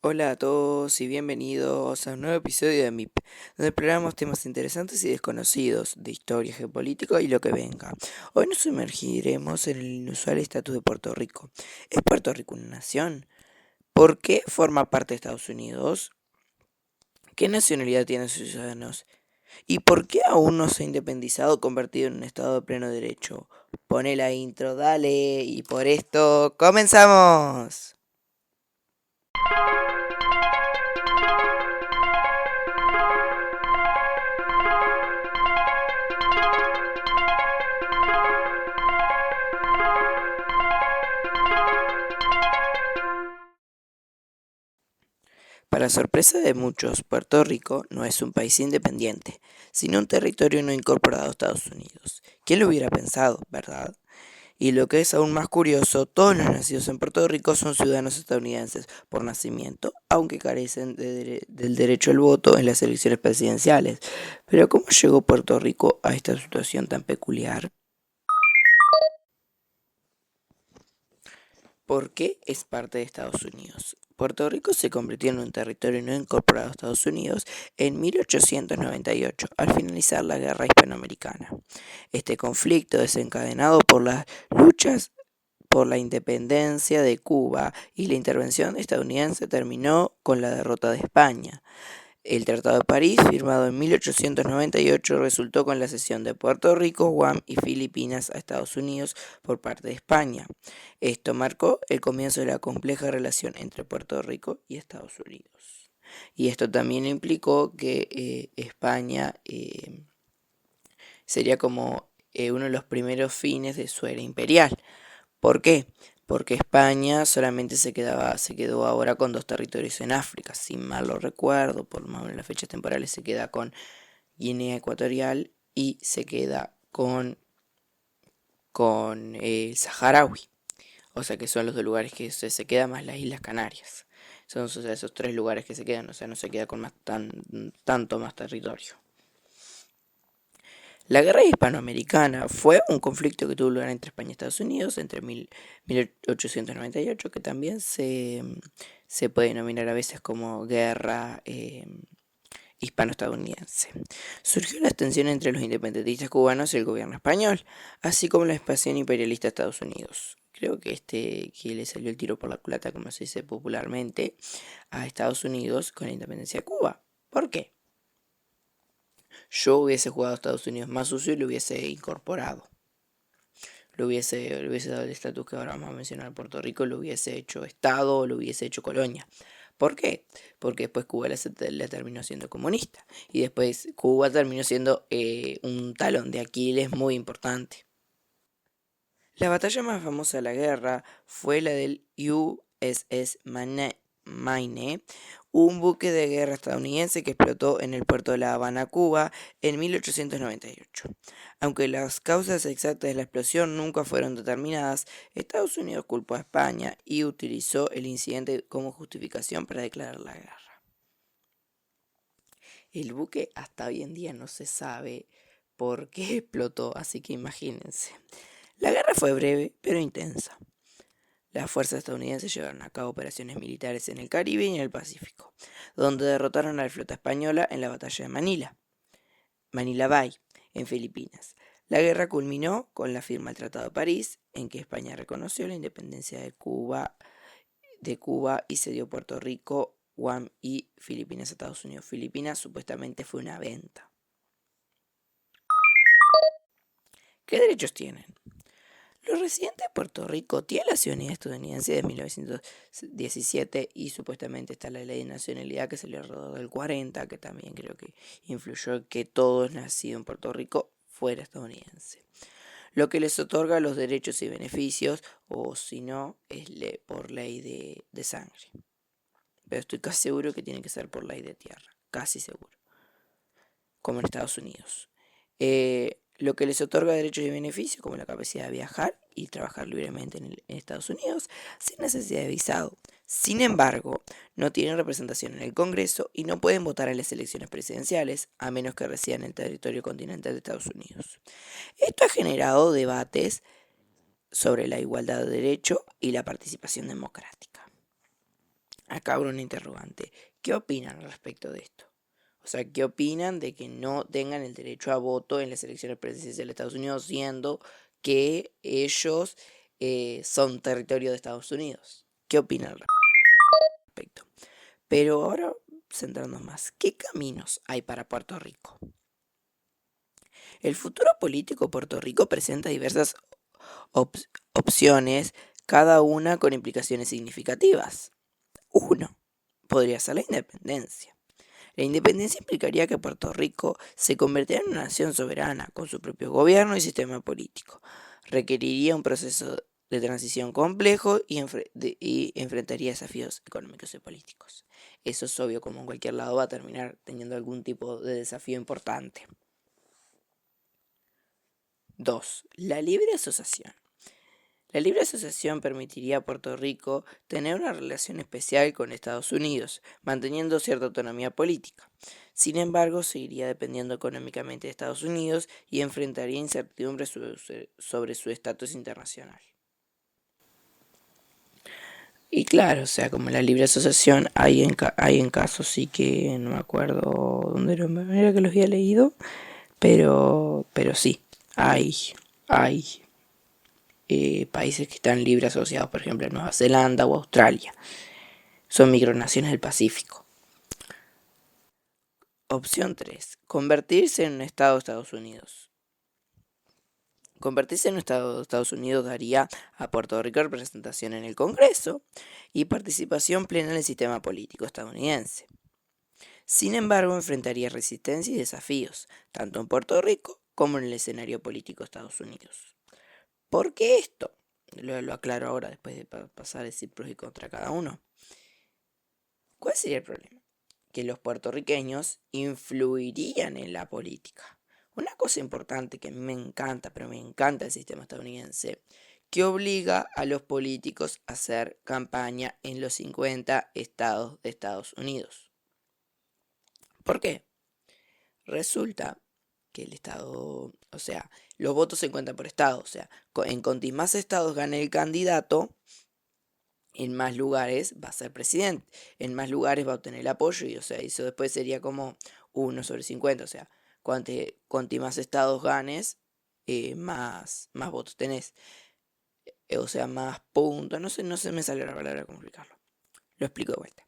Hola a todos y bienvenidos a un nuevo episodio de MIP, donde exploramos temas interesantes y desconocidos de historia, geopolítica y lo que venga. Hoy nos sumergiremos en el inusual estatus de Puerto Rico. ¿Es Puerto Rico una nación? ¿Por qué forma parte de Estados Unidos? ¿Qué nacionalidad tienen sus ciudadanos? ¿Y por qué aún no se ha independizado o convertido en un estado de pleno derecho? Pone la intro, dale, y por esto comenzamos. Para sorpresa de muchos, Puerto Rico no es un país independiente, sino un territorio no incorporado a Estados Unidos. ¿Quién lo hubiera pensado, verdad? Y lo que es aún más curioso, todos los nacidos en Puerto Rico son ciudadanos estadounidenses por nacimiento, aunque carecen del derecho al voto en las elecciones presidenciales. Pero ¿cómo llegó Puerto Rico a esta situación tan peculiar? ¿Por qué es parte de Estados Unidos? Puerto Rico se convirtió en un territorio no incorporado a Estados Unidos en 1898, al finalizar la Guerra Hispanoamericana. Este conflicto, desencadenado por las luchas por la independencia de Cuba y la intervención estadounidense, terminó con la derrota de España. El Tratado de París, firmado en 1898, resultó con la cesión de Puerto Rico, Guam y Filipinas a Estados Unidos por parte de España. Esto marcó el comienzo de la compleja relación entre Puerto Rico y Estados Unidos. Y esto también implicó que España sería como uno de los primeros fines de su era imperial. ¿Por qué? Porque España solamente se quedó ahora con dos territorios en África, si mal lo recuerdo, por más o menos las fechas temporales se queda con Guinea Ecuatorial y se queda con el Saharaui, o sea que son los dos lugares que se queda más las Islas Canarias. Son esos tres lugares que se quedan, o sea, no se queda con tanto más territorio. La guerra hispanoamericana fue un conflicto que tuvo lugar entre España y Estados Unidos entre 1898, que también se puede denominar a veces como guerra hispano-estadounidense. Surgió la tensión entre los independentistas cubanos y el gobierno español, así como la expansión imperialista de Estados Unidos. Creo que que le salió el tiro por la culata, como se dice popularmente, a Estados Unidos con la independencia de Cuba. ¿Por qué? Yo hubiese jugado a Estados Unidos más sucio y lo hubiese incorporado. Le hubiese dado el estatus que ahora vamos a mencionar a Puerto Rico, lo hubiese hecho Estado o lo hubiese hecho colonia. ¿Por qué? Porque después Cuba le terminó siendo comunista y después Cuba terminó siendo un talón de Aquiles muy importante. La batalla más famosa de la guerra fue la del USS Maine, un buque de guerra estadounidense que explotó en el puerto de La Habana, Cuba, en 1898. Aunque las causas exactas de la explosión nunca fueron determinadas, Estados Unidos culpó a España y utilizó el incidente como justificación para declarar la guerra. El buque hasta hoy en día no se sabe por qué explotó, así que imagínense. La guerra fue breve pero intensa. Las fuerzas estadounidenses llevaron a cabo operaciones militares en el Caribe y en el Pacífico, donde derrotaron a la flota española en la batalla de Manila Bay, en Filipinas. La guerra culminó con la firma del Tratado de París, en que España reconoció la independencia de Cuba y cedió Puerto Rico, Guam y Filipinas a Estados Unidos. Filipinas supuestamente fue una venta. ¿Qué derechos tienen? Los residentes de Puerto Rico tienen la ciudadanía estadounidense de 1917 y supuestamente está la ley de nacionalidad que salió alrededor del 40, que también creo que influyó en que todos nacidos en Puerto Rico fuera estadounidense. Lo que les otorga los derechos y beneficios, o si no, es por ley de sangre. Pero estoy casi seguro que tiene que ser por ley de tierra, casi seguro, como en Estados Unidos. Lo que les otorga derechos y beneficios, como la capacidad de viajar y trabajar libremente en Estados Unidos sin necesidad de visado. Sin embargo, no tienen representación en el Congreso y no pueden votar en las elecciones presidenciales a menos que residan en el territorio continental de Estados Unidos. Esto ha generado debates sobre la igualdad de derecho y la participación democrática. Acá abro una interrogante. ¿Qué opinan al respecto de esto? O sea, ¿qué opinan de que no tengan el derecho a voto en las elecciones presidenciales de Estados Unidos, siendo que ellos son territorio de Estados Unidos? ¿Qué opinan al respecto? Pero ahora, centrándonos más, ¿qué caminos hay para Puerto Rico? El futuro político de Puerto Rico presenta diversas opciones, cada una con implicaciones significativas. Uno, podría ser la independencia. La independencia implicaría que Puerto Rico se convertiría en una nación soberana, con su propio gobierno y sistema político. Requeriría un proceso de transición complejo y enfrentaría desafíos económicos y políticos. Eso es obvio, como en cualquier lado va a terminar teniendo algún tipo de desafío importante. 2. La libre asociación. La libre asociación permitiría a Puerto Rico tener una relación especial con Estados Unidos, manteniendo cierta autonomía política. Sin embargo, seguiría dependiendo económicamente de Estados Unidos y enfrentaría incertidumbre sobre su estatus internacional. Y claro, o sea, como la libre asociación hay en casos, sí que no me acuerdo dónde era que los había leído, pero sí, hay países que están libre asociados, por ejemplo, Nueva Zelanda o Australia. Son micronaciones del Pacífico. Opción 3. Convertirse en un Estado de Estados Unidos. Convertirse en un Estado de Estados Unidos daría a Puerto Rico representación en el Congreso y participación plena en el sistema político estadounidense. Sin embargo, enfrentaría resistencia y desafíos, tanto en Puerto Rico como en el escenario político de Estados Unidos. ¿Por qué esto? Lo aclaro ahora después de pasar a decir pros y contra cada uno. ¿Cuál sería el problema? Que los puertorriqueños influirían en la política. Una cosa importante que a mí me encanta, pero me encanta el sistema estadounidense, que obliga a los políticos a hacer campaña en los 50 estados de Estados Unidos. ¿Por qué? Resulta que el estado, o sea, los votos se cuentan por estado, o sea, en cuantos más estados gane el candidato, en más lugares va a ser presidente, en más lugares va a obtener el apoyo y, o sea, eso después sería como 1/50, o sea, cuanto más estados ganes, más votos tenés, o sea, más puntos, no sé me sale la palabra cómo explicarlo, lo explico de vuelta.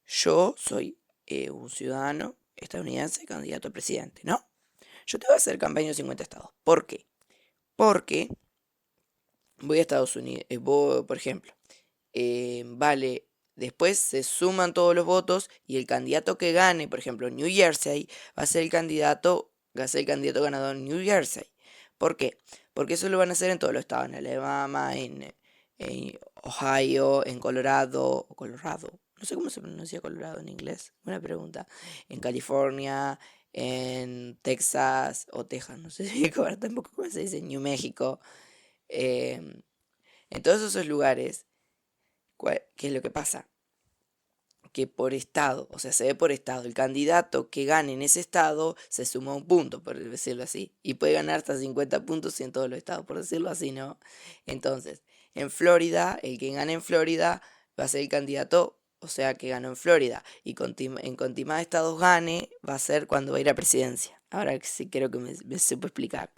Yo soy un ciudadano estadounidense candidato a presidente, ¿no? Yo te voy a hacer campaña en 50 estados. ¿Por qué? Porque voy a Estados Unidos, por ejemplo, vale, después se suman todos los votos y el candidato que gane, por ejemplo, New Jersey, va a ser el candidato ganador en New Jersey. ¿Por qué? Porque eso lo van a hacer en todos los estados, en Alabama, en Ohio, en Colorado, no sé cómo se pronuncia Colorado en inglés, buena pregunta, en California, en Texas o Texas, no sé tampoco cómo se dice, New México, em, en todos esos lugares. ¿Qué es lo que pasa? Que por estado, o sea, se ve por estado, el candidato que gane en ese estado se suma un punto, por decirlo así, y puede ganar hasta 50 puntos en todos los estados, por decirlo así, ¿no? Entonces, en Florida, el que gane en Florida va a ser el candidato, o sea, que ganó en Florida, y en cuanto más estados gane, va a ser cuando va a ir a presidencia. Ahora sí creo que me supo explicar.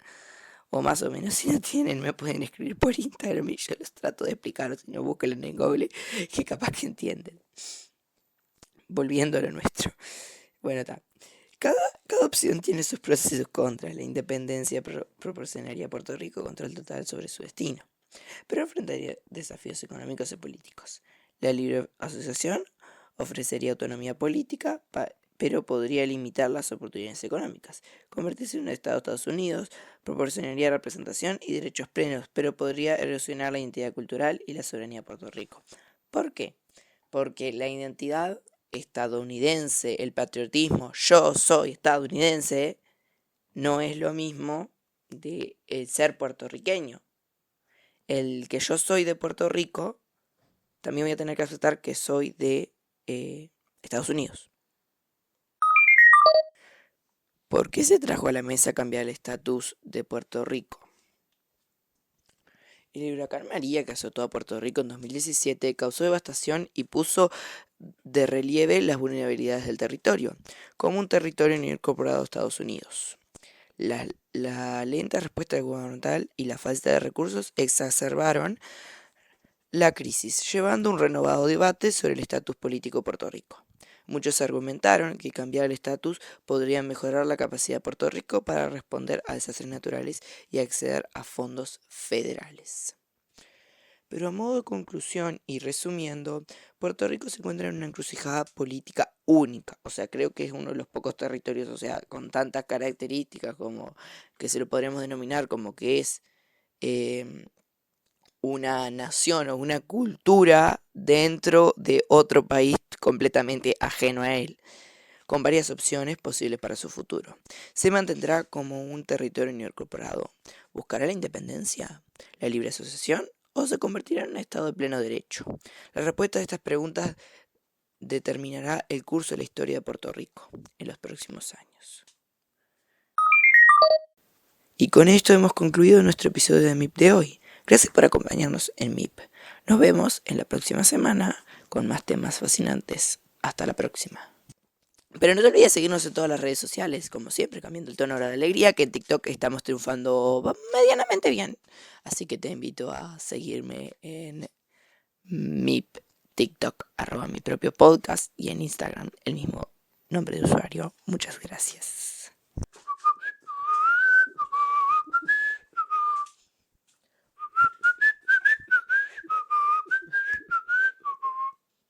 O más o menos, si no tienen, me pueden escribir por Instagram y yo les trato de explicar, o si no, búsquenlo en Google, que capaz que entienden. Volviendo a lo nuestro. Bueno, está. Cada opción tiene sus pros y sus contras. La independencia proporcionaría a Puerto Rico control total sobre su destino, pero enfrentaría desafíos económicos y políticos. La libre asociación ofrecería autonomía política, pero podría limitar las oportunidades económicas. Convertirse en un Estado de Estados Unidos proporcionaría representación y derechos plenos, pero podría erosionar la identidad cultural y la soberanía de Puerto Rico. ¿Por qué? Porque la identidad estadounidense, el patriotismo, yo soy estadounidense, no es lo mismo de el ser puertorriqueño. El que yo soy de Puerto Rico, también voy a tener que aceptar que soy de Estados Unidos. ¿Por qué se trajo a la mesa cambiar el estatus de Puerto Rico? El huracán María, que azotó a Puerto Rico en 2017, causó devastación y puso de relieve las vulnerabilidades del territorio, como un territorio no incorporado a Estados Unidos. La lenta respuesta gubernamental y la falta de recursos exacerbaron la crisis, llevando a un renovado debate sobre el estatus político de Puerto Rico. Muchos argumentaron que cambiar el estatus podría mejorar la capacidad de Puerto Rico para responder a desastres naturales y acceder a fondos federales. Pero a modo de conclusión y resumiendo, Puerto Rico se encuentra en una encrucijada política única. O sea, creo que es uno de los pocos territorios, o sea, con tantas características como que se lo podríamos denominar como que es una nación o una cultura dentro de otro país completamente ajeno a él, con varias opciones posibles para su futuro. Se mantendrá como un territorio no incorporado. ¿Buscará la independencia, la libre asociación o se convertirá en un Estado de pleno derecho? La respuesta a estas preguntas determinará el curso de la historia de Puerto Rico en los próximos años. Y con esto hemos concluido nuestro episodio de MIP de hoy. Gracias por acompañarnos en MIP. Nos vemos en la próxima semana con más temas fascinantes. Hasta la próxima. Pero no te olvides seguirnos en todas las redes sociales, como siempre, cambiando el tono ahora de alegría, que en TikTok estamos triunfando medianamente bien. Así que te invito a seguirme en mi TikTok, @ mi propio podcast, y en Instagram, el mismo nombre de usuario. Muchas gracias.